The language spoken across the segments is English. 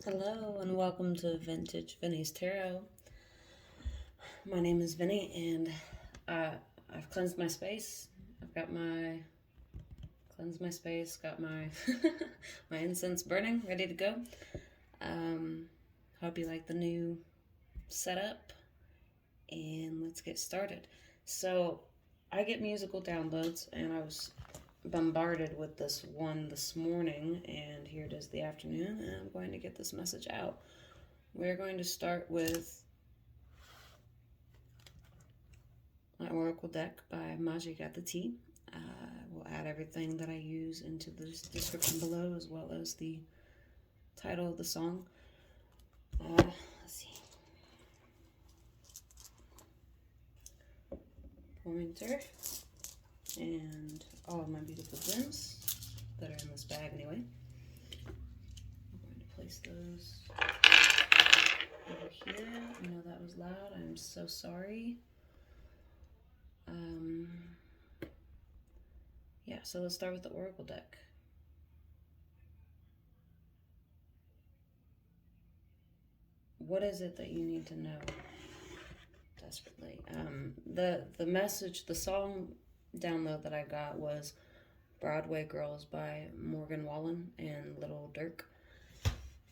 Hello and welcome to Vintage Vinny's Tarot. My name is Vinny and I've cleansed my space. I've got my got my my incense burning, ready to go. Hope you like the new setup and let's get started. So I get musical downloads and I was bombarded with this one this morning, and here it is the afternoon, and I'm going to get this message out. We're going to start with my Oracle deck by Magic at the Tea. We'll add everything that I use into the description below, as well as the title of the song. Let's see. Pointer. And all of my beautiful gems that are in this bag anyway. I'm going to place those over here. I know that was loud. I'm so sorry. Yeah, so let's start with the Oracle deck. What is it that you need to know desperately? The message, the song download that I got was Broadway Girls by Morgan Wallen and Little Dirk.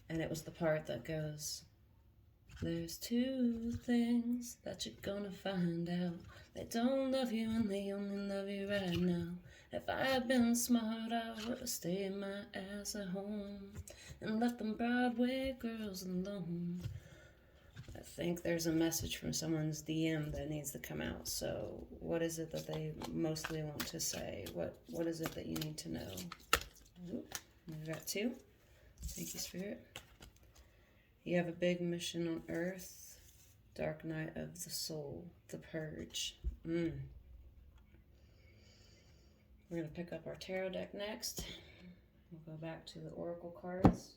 And it was the part that goes, there's two things that you're gonna find out. They don't love you and they only love you right now. If I had been smart, I would have stayed my ass at home and left them Broadway girls alone. I think there's a message from someone's DM that needs to come out. So what is it that they mostly want to say? What is it that you need to know? Oop, we've got two. Thank you, Spirit. You have a big mission on Earth. Dark night of the soul. The purge. We're going to pick up our tarot deck next. We'll go back to the oracle cards.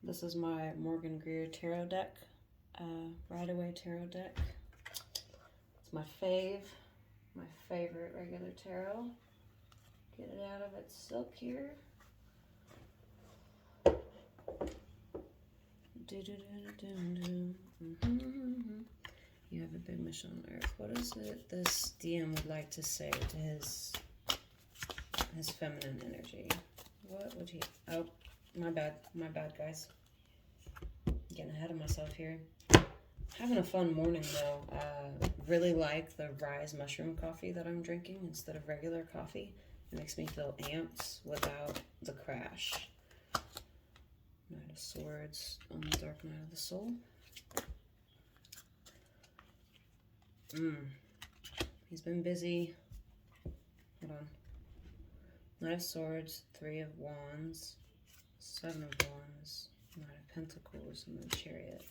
This is my Morgan Greer tarot deck. Rideaway tarot deck. It's my favorite regular tarot. Get it out of its silk here. You have a big mission on Earth. What is it this DM would like to say to his feminine energy? What would he... Oh, my bad, guys. Getting ahead of myself here. Having a fun morning though. Really like the Rise mushroom coffee that I'm drinking instead of regular coffee. It makes me feel amped without the crash. Knight of Swords on the Dark Night of the Soul. He's been busy. Hold on. Knight of Swords, Three of Wands, Seven of Wands, Knight of Pentacles, and the Chariot.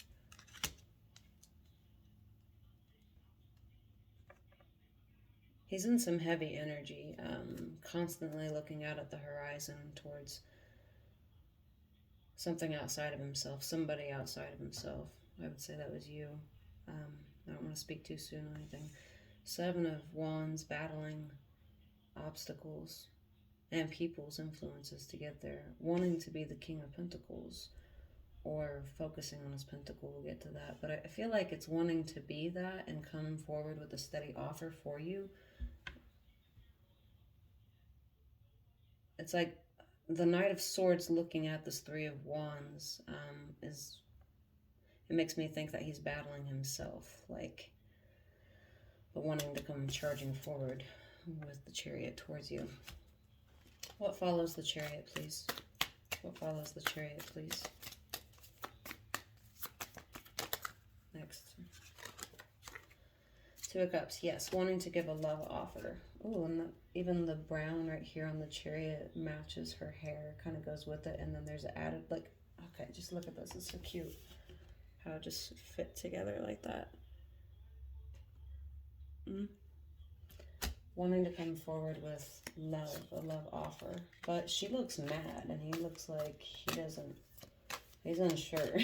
He's in some heavy energy, constantly looking out at the horizon towards something outside of himself, somebody outside of himself. I would say that was you. I don't want to speak too soon or anything. Seven of Wands, battling obstacles and people's influences to get there. Wanting to be the King of Pentacles or focusing on his pentacle. We'll get to that. But I feel like it's wanting to be that and come forward with a steady offer for you. It's like the Knight of Swords looking at this Three of Wands it makes me think that he's battling himself, like, but wanting to come charging forward with the Chariot towards you. What follows the Chariot, please? What follows the Chariot, please? Next. Two of Cups, yes, wanting to give a love offer. Oh, and even the brown right here on the Chariot matches her hair, kind of goes with it, and then there's an added, like, okay, just look at this, it's so cute. How it just fit together like that. Wanting to come forward with love, a love offer. But she looks mad, and he looks like he's unsure.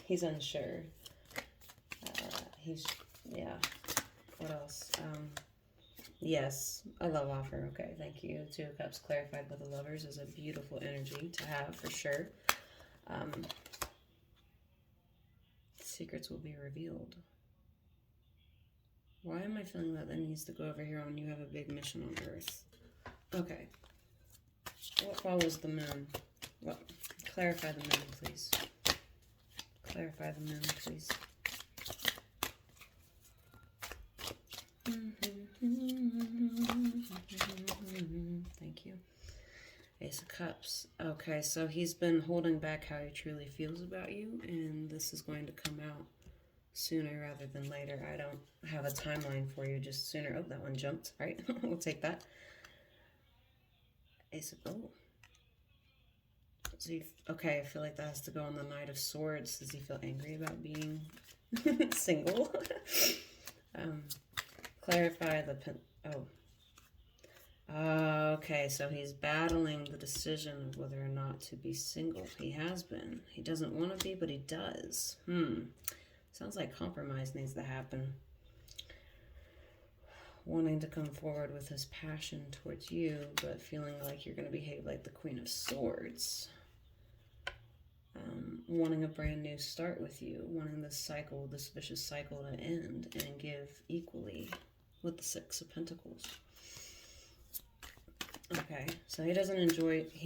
He's unsure. Yeah. What else? Yes, a love offer. Okay, thank you. Two of Cups clarified with the Lovers is a beautiful energy to have for sure. Secrets will be revealed. Why am I feeling that needs to go over here on you have a big mission on Earth? Okay. What follows the moon? What? Clarify the moon, please. Clarify the moon, please. Thank you. Ace of Cups. Okay, so he's been holding back how he truly feels about you, and this is going to come out sooner rather than later. I don't have a timeline for you, just sooner. Oh, that one jumped, right? We'll take that. Ace of, oh. So okay, I feel like that has to go on the Knight of Swords. Does he feel angry about being single? Clarify the okay, so he's battling the decision of whether or not to be single. He has been. He doesn't want to be, but he does. Sounds like compromise needs to happen. Wanting to come forward with his passion towards you, but feeling like you're going to behave like the Queen of Swords. Wanting a brand new start with you. Wanting this cycle, this vicious cycle to end and give equally with the Six of Pentacles. Okay, so he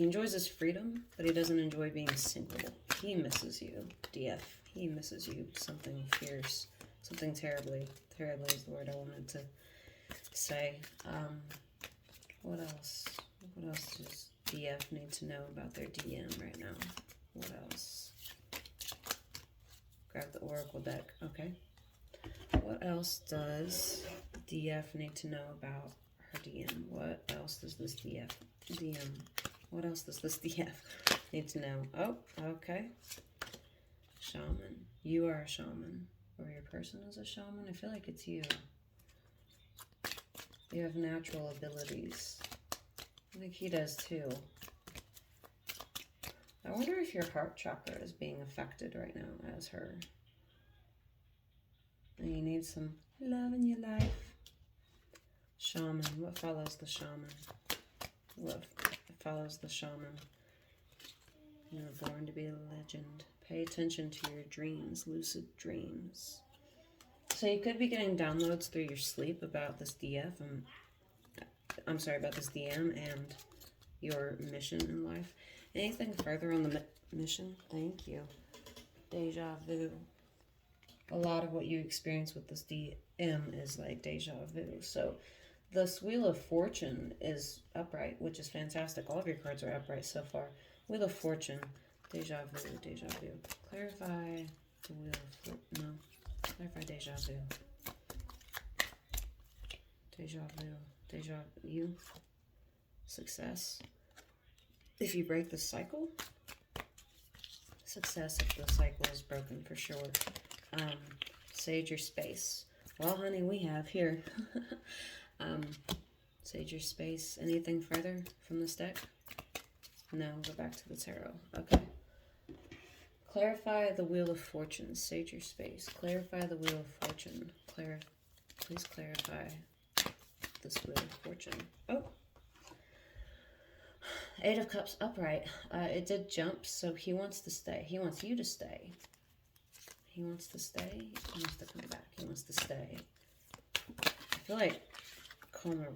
enjoys his freedom, but he doesn't enjoy being single. He misses you, DF. He misses you. Something fierce. Something terribly is the word I wanted to say. What else? What else does DF need to know about their DM right now? What else? Grab the Oracle deck. Okay. What else does DF need to know about her DM? What else does this what else does this DF need to know? Oh, okay. Shaman. You are a shaman. Or your person is a shaman? I feel like it's you. You have natural abilities. I think he does too. I wonder if your heart chakra is being affected right now as her. And you need some love in your life. Shaman. What follows the shaman? What follows the shaman? You were born to be a legend. Pay attention to your dreams, lucid dreams. So you could be getting downloads through your sleep about this DF. I'm sorry, about this DM and your mission in life. Anything further on the mission? Thank you. Deja vu. A lot of what you experience with this DM is like deja vu. So this Wheel of Fortune is upright, which is fantastic. All of your cards are upright so far. Wheel of Fortune. Deja vu, deja vu. Clarify the Wheel of Fortune. No. Clarify deja vu. Deja vu. Deja vu. Success. If you break the cycle. Success if the cycle is broken for sure. Sage your space. Well, honey, we have here. Sage your space. Anything further from this deck? No, go back to the tarot. Okay. Clarify the Wheel of Fortune. Sage your space. Clarify the Wheel of Fortune. Please clarify this Wheel of Fortune. Oh. Eight of Cups upright. It did jump, so he wants to stay. He wants you to stay. He wants to stay. He wants to come back. He wants to stay. I feel like calmer,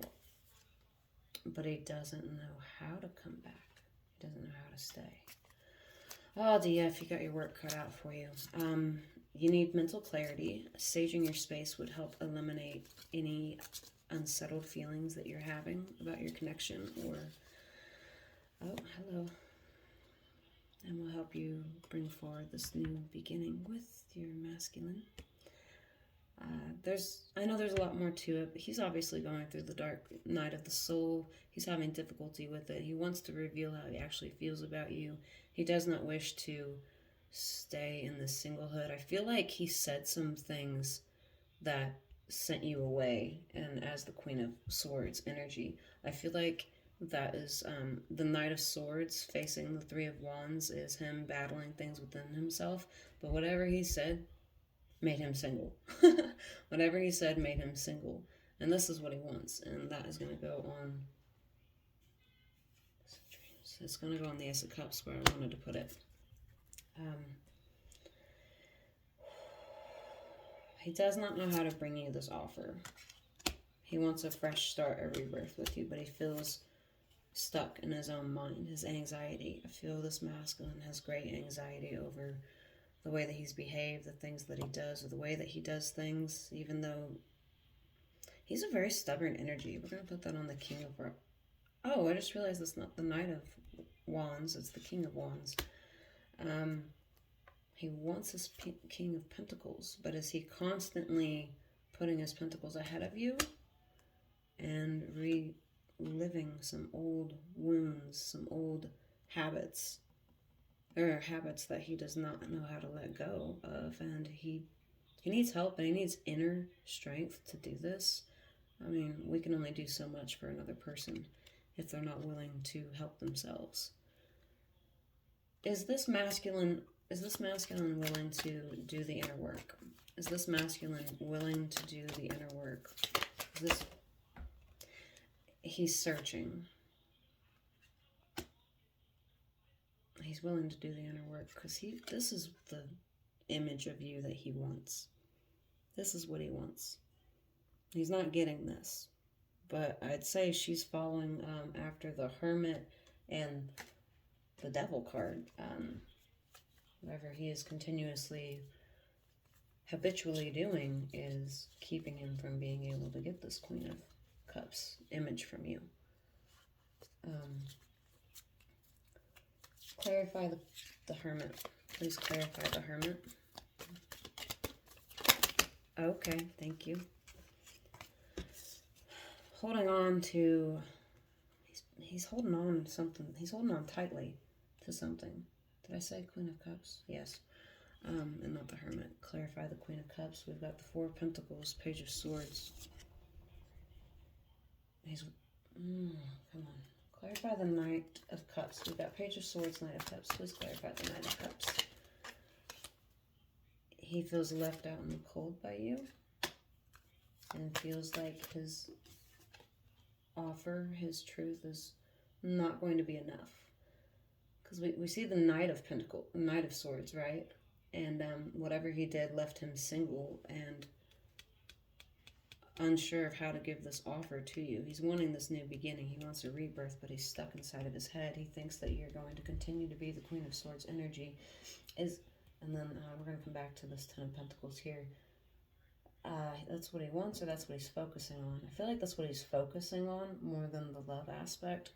but he doesn't know how to come back. He doesn't know how to stay. Oh, DF, you got your work cut out for you. You need mental clarity. Saging your space would help eliminate any unsettled feelings that you're having about your connection or... Oh, hello. And we'll help you bring forward this new beginning with your masculine. I know there's a lot more to it, but he's obviously going through the dark night of the soul. He's having difficulty with it. He wants to reveal how he actually feels about you. He does not wish to stay in this singlehood. I feel like he said some things that sent you away, and as the Queen of Swords energy, I feel like that is the Knight of Swords facing the Three of Wands is him battling things within himself. But whatever he said made him single. Whatever he said made him single. And this is what he wants. And that is going to go on... It's going to go on the Ace of Cups where I wanted to put it. He does not know how to bring you this offer. He wants a fresh start, a rebirth with you, but he feels stuck in his own mind, his anxiety. I feel this masculine has great anxiety over the way that he's behaved, the things that he does, or the way that he does things, even though he's a very stubborn energy. We're going to put that on the King of... Oh, I just realized it's not the Knight of Wands, it's the King of Wands. He wants his King of Pentacles, but is he constantly putting his pentacles ahead of you and reliving some old wounds, some old habits, or habits that he does not know how to let go of, and he needs help, and he needs inner strength to do this. I mean, we can only do so much for another person if they're not willing to help themselves. Is this masculine willing to do the inner work? Is this masculine willing to do the inner work? He's searching. He's willing to do the inner work because this is the image of you that he wants. This is what he wants. He's not getting this. But I'd say she's following after the Hermit and the Devil card. Whatever he is continuously, habitually doing is keeping him from being able to get this Queen of Cups image from you. Clarify the Hermit. Please clarify the Hermit. Okay, thank you. Holding on to... He's holding on to something. He's holding on tightly to something. Did I say Queen of Cups? Yes. And not the Hermit. Clarify the Queen of Cups. We've got the Four of Pentacles, Page of Swords. Come on. Clarify the Knight of Cups. We've got Page of Swords, Knight of Cups. Please clarify the Knight of Cups. He feels left out in the cold by you. And feels like his offer, his truth is not going to be enough. Because we see the Knight of Pentacles, Knight of Swords, right? And whatever he did left him single and unsure of how to give this offer to you. He's wanting this new beginning. He wants a rebirth, but he's stuck inside of his head. He thinks that you're going to continue to be the Queen of Swords energy. And then we're going to come back to this Ten of Pentacles here. That's what he wants, or that's what he's focusing on. I feel like that's what he's focusing on more than the love aspect.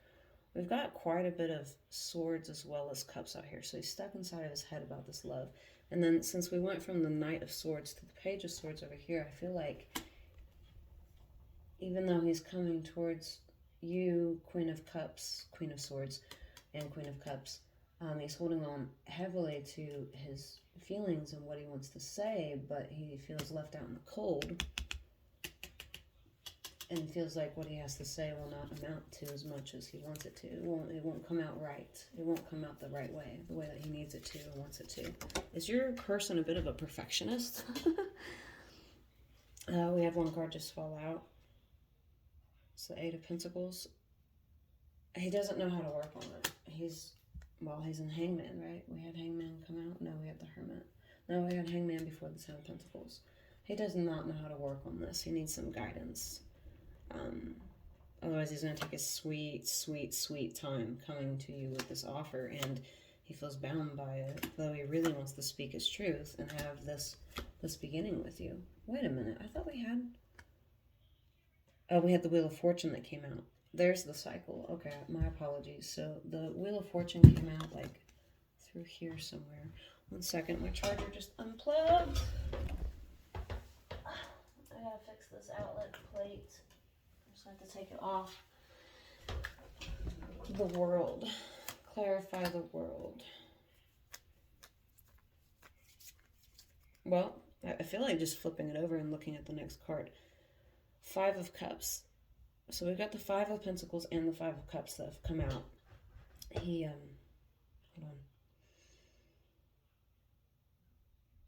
We've got quite a bit of swords as well as cups out here. So he's stuck inside of his head about this love. And then since we went from the Knight of Swords to the Page of Swords over here, I feel like even though he's coming towards you, Queen of Cups, Queen of Swords, and Queen of Cups, he's holding on heavily to his feelings and what he wants to say, but he feels left out in the cold. And feels like what he has to say will not amount to as much as he wants it to. It won't come out right. It won't come out the right way, the way that he needs it to and wants it to. Is your person a bit of a perfectionist? We had one card just fall out. It's the Eight of Pentacles. He doesn't know how to work on it. He's in Hangman, right? We had Hangman come out. No, we had the Hermit. No, we had Hangman before the Ten of Pentacles. He does not know how to work on this. He needs some guidance. Otherwise he's going to take a sweet, sweet, sweet time coming to you with this offer, and he feels bound by it, though he really wants to speak his truth and have this beginning with you. Wait a minute, I thought we had... Oh, we had the Wheel of Fortune that came out. There's the cycle. Okay, my apologies. So the Wheel of Fortune came out like through here somewhere. One second, my charger just unplugged. I gotta fix this outlet plate. I have to take it off. The World. Clarify the World. Well, I feel like just flipping it over and looking at the next card. Five of Cups. So we've got the Five of Pentacles and the Five of Cups that have come out. Hold on.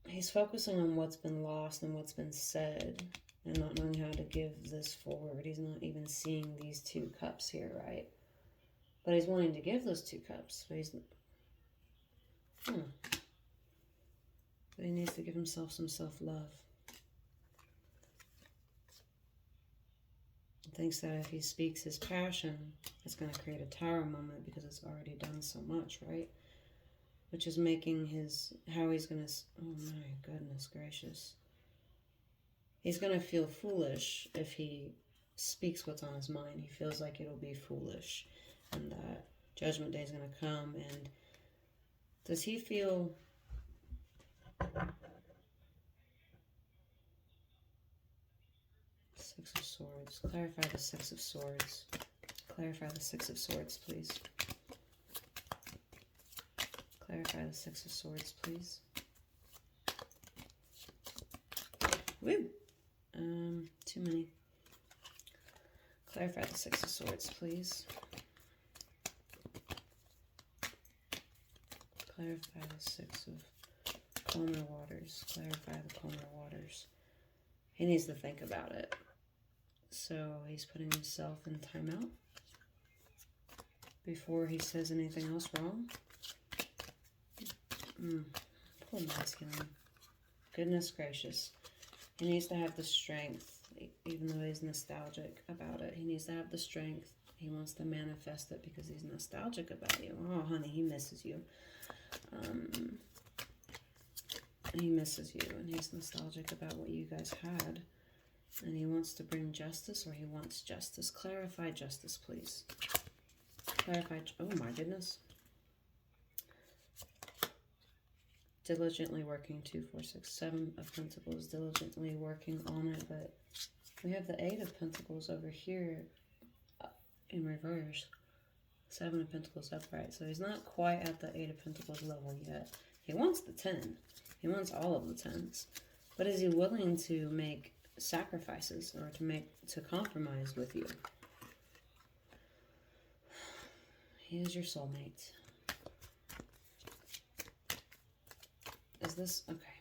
He's focusing on what's been lost and what's been said and not knowing how to give this forward. He's not even seeing these 2 cups here, right? But he's wanting to give those 2 cups. But he's... But he needs to give himself some self-love. He thinks that if he speaks his passion, it's going to create a tower moment because it's already done so much, right? Which is making his... How he's going to... Oh my goodness gracious. He's going to feel foolish if he speaks what's on his mind. He feels like it'll be foolish. And that Judgment Day is going to come. And does he feel... Six of Swords. Clarify the Six of Swords. Clarify the Six of Swords, please. Clarify the Six of Swords, please. Woo! Too many. Clarify the Six of Swords, please. Clarify the Six of Calmer Waters. Clarify the Calmer Waters. He needs to think about it. So he's putting himself in timeout before he says anything else wrong. Poor masculine. Goodness gracious. He needs to have the strength, even though he's nostalgic about it. He needs to have the strength. He wants to manifest it because he's nostalgic about you. Oh, honey, he misses you. He misses you, and he's nostalgic about what you guys had. And he wants to bring justice, or he wants justice. Clarify justice, please. Clarify. Oh, my goodness. Diligently working. 2, 4, 6, 7 of Pentacles. Diligently working on it, but we have the 8 of Pentacles over here in reverse. 7 of Pentacles upright. So he's not quite at the 8 of Pentacles level yet. He wants the 10. He wants all of the 10s. But is he willing to make sacrifices or to compromise with you? He is your soulmate. Is this okay?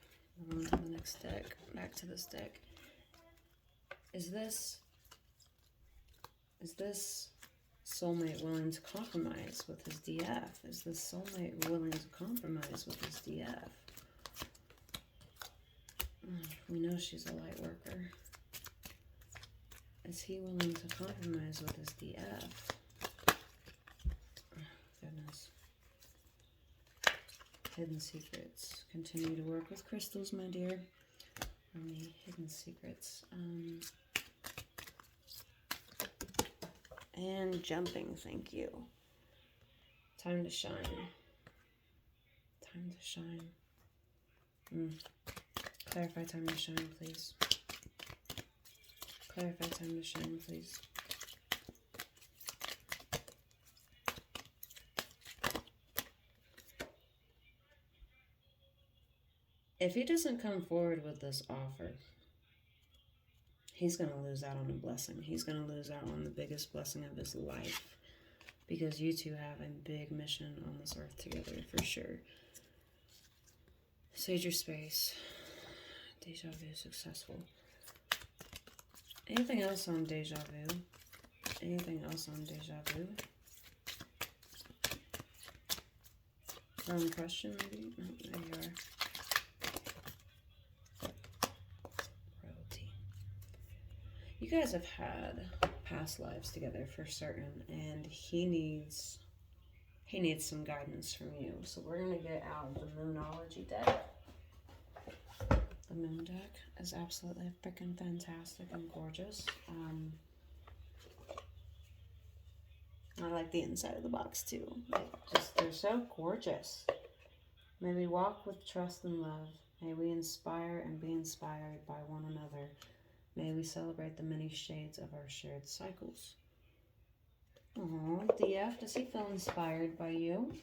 On to the next deck. Back to this deck. Is this soulmate willing to compromise with his DF? Is this soulmate willing to compromise with his DF? We know she's a light worker. Is he willing to compromise with his DF? Oh, goodness. Hidden secrets. Continue to work with crystals, my dear. Only hidden secrets. And jumping, thank you. Time to shine. Time to shine. Clarify time to shine, please. Clarify time to shine, please. If he doesn't come forward with this offer, he's going to lose out on a blessing. He's going to lose out on the biggest blessing of his life. Because you two have a big mission on this earth together, for sure. Sage your space. Deja vu successful. Anything else on deja vu? Anything else on deja vu? Wrong question, maybe? No, there you are. Royalty. You guys have had past lives together for certain, and he needs some guidance from you. So we're gonna get out the Moonology deck. The Moon deck is absolutely freaking fantastic and gorgeous. I like the inside of the box too. They're so gorgeous. May we walk with trust and love. May we inspire and be inspired by one another. May we celebrate the many shades of our shared cycles. Oh, DF, does he feel inspired by you?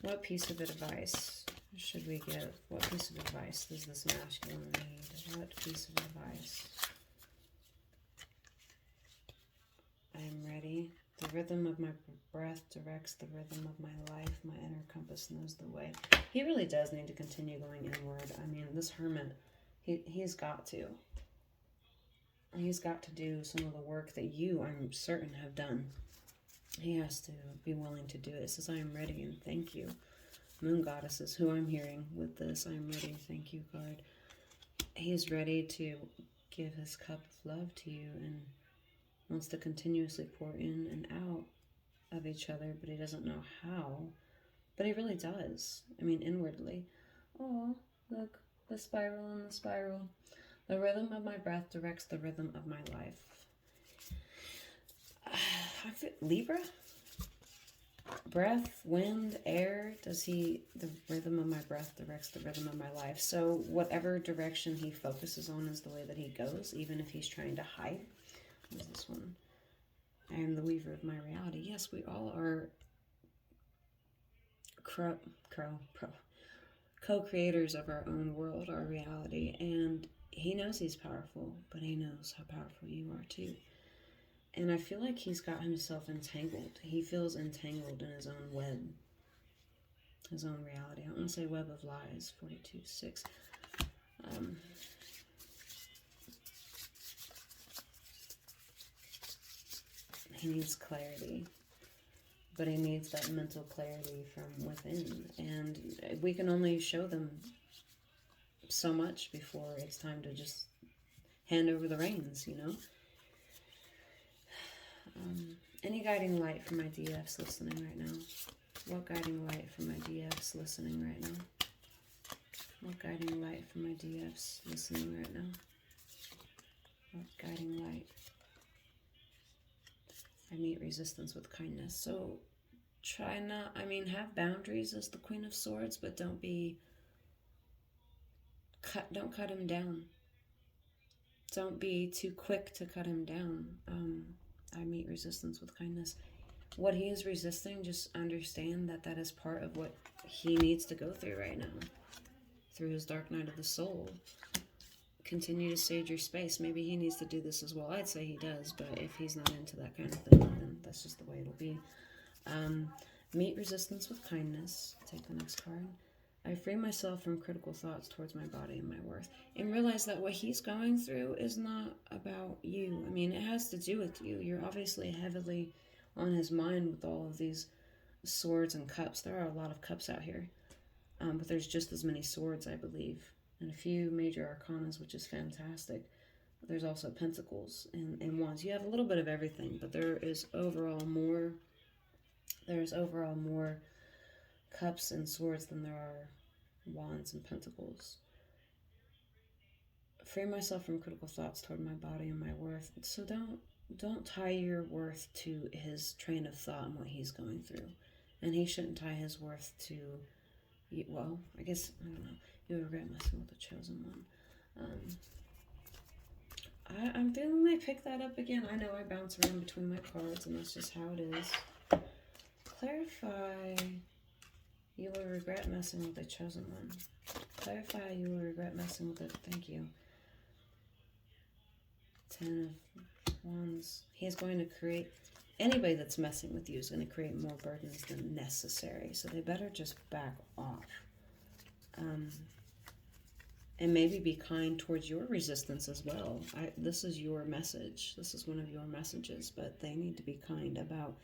What piece of advice should we give? What piece of advice does this masculine need? What piece of advice? I am ready The rhythm of my breath directs the rhythm of my life. My inner compass knows the way. He really does need to continue going inward. I mean, this hermit, he's got to. He's got to do some of the work that you, I'm certain, have done. He has to be willing to do it. It says, I am ready and thank you. Moon Goddess is who I'm hearing with this. I am ready, thank you card. He's ready to give his cup of love to you and wants to continuously pour in and out of each other, but he doesn't know how. But he really does. I mean, inwardly. Oh, look, the spiral and the spiral. The rhythm of my breath directs the rhythm of my life. Libra? Breath, wind, air. The rhythm of my breath directs the rhythm of my life. So whatever direction he focuses on is the way that he goes, even if he's trying to hide. What is this one? I am the weaver of my reality. Yes, we all are co-creators of our own world, our reality. And he knows he's powerful, but he knows how powerful you are too. And I feel like he's got himself entangled. He feels entangled in his own web, his own reality. I don't want to say web of lies, 42-6. He needs clarity, but he needs that mental clarity from within. And we can only show them so much before it's time to just hand over the reins, you know? Any guiding light for my DFs listening right now? What guiding light for my DFs listening right now? What guiding light for my DFs listening right now? What guiding light? I meet resistance with kindness. So try not, have boundaries as the Queen of Swords, but don't cut him down. Don't be too quick to cut him down. I meet resistance with kindness. What he is resisting, just understand that that is part of what he needs to go through right now. Through his dark night of the soul. Continue to sage your space. Maybe he needs to do this as well. I'd say he does, but if he's not into that kind of thing, then that's just the way it'll be. Meet resistance with kindness. Take the next card. I free myself from critical thoughts towards my body and my worth. And realize that what he's going through is not about you. It has to do with you. You're obviously heavily on his mind with all of these swords and cups. There are a lot of cups out here. But there's just as many swords, I believe. And a few major arcanas, which is fantastic. There's also pentacles and wands. You have a little bit of everything, but there's overall more cups and swords than there are wands and pentacles. Free myself from critical thoughts toward my body and my worth. So don't tie your worth to his train of thought and what he's going through. And he shouldn't tie his worth to, well, I guess, I don't know. You'll regret messing with the chosen one. I'm feeling they pick that up again. I know I bounce around between my cards, and that's just how it is. Clarify. You will regret messing with the chosen one. Clarify. You will regret messing with it. Thank you. 10 of Wands. He is going to create... Anybody that's messing with you is going to create more burdens than necessary. So they better just back off. And maybe be kind towards your resistance as well. This is your message. This is one of your messages. But they need to be kind about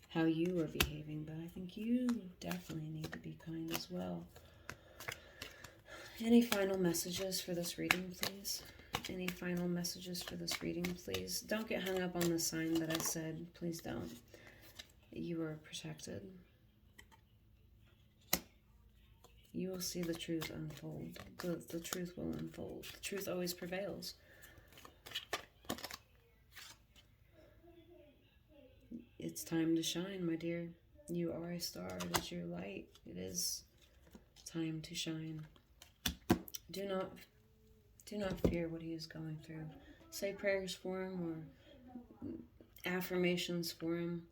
how you are behaving. But I think you definitely need to be kind as well. Any final messages for this reading, please? Any final messages for this reading, please? Don't get hung up on the sign that I said. Please don't. You are protected. You will see the truth unfold. The truth will unfold. The truth always prevails. It's time to shine, my dear. You are a star. It is your light. It is time to shine. Do not fear what he is going through. Say prayers for him or affirmations for him.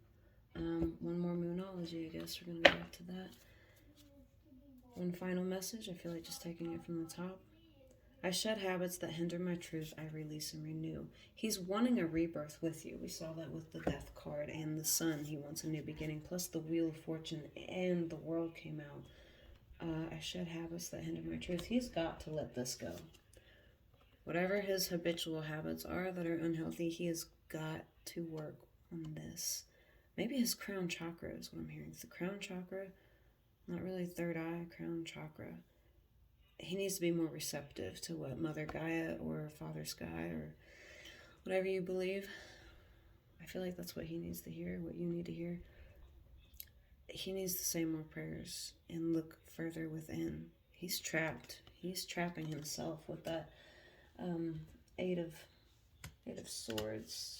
One more moonology, I guess. We're going to go back to that. One final message. I feel like just taking it from the top. I shed habits that hinder my truth. I release and renew. He's wanting a rebirth with you. We saw that with the Death card and the Sun. He wants a new beginning. Plus the Wheel of Fortune and the World came out. I shed habits that hinder my truth. He's got to let this go. Whatever his habitual habits are that are unhealthy, he has got to work on this. Maybe his crown chakra is what I'm hearing. It's the crown chakra, not really third eye, crown chakra. He needs to be more receptive to what Mother Gaia or Father Sky or whatever you believe. I feel like that's what he needs to hear, what you need to hear. He needs to say more prayers and look further within. He's trapped. He's trapping himself with that Eight of Swords.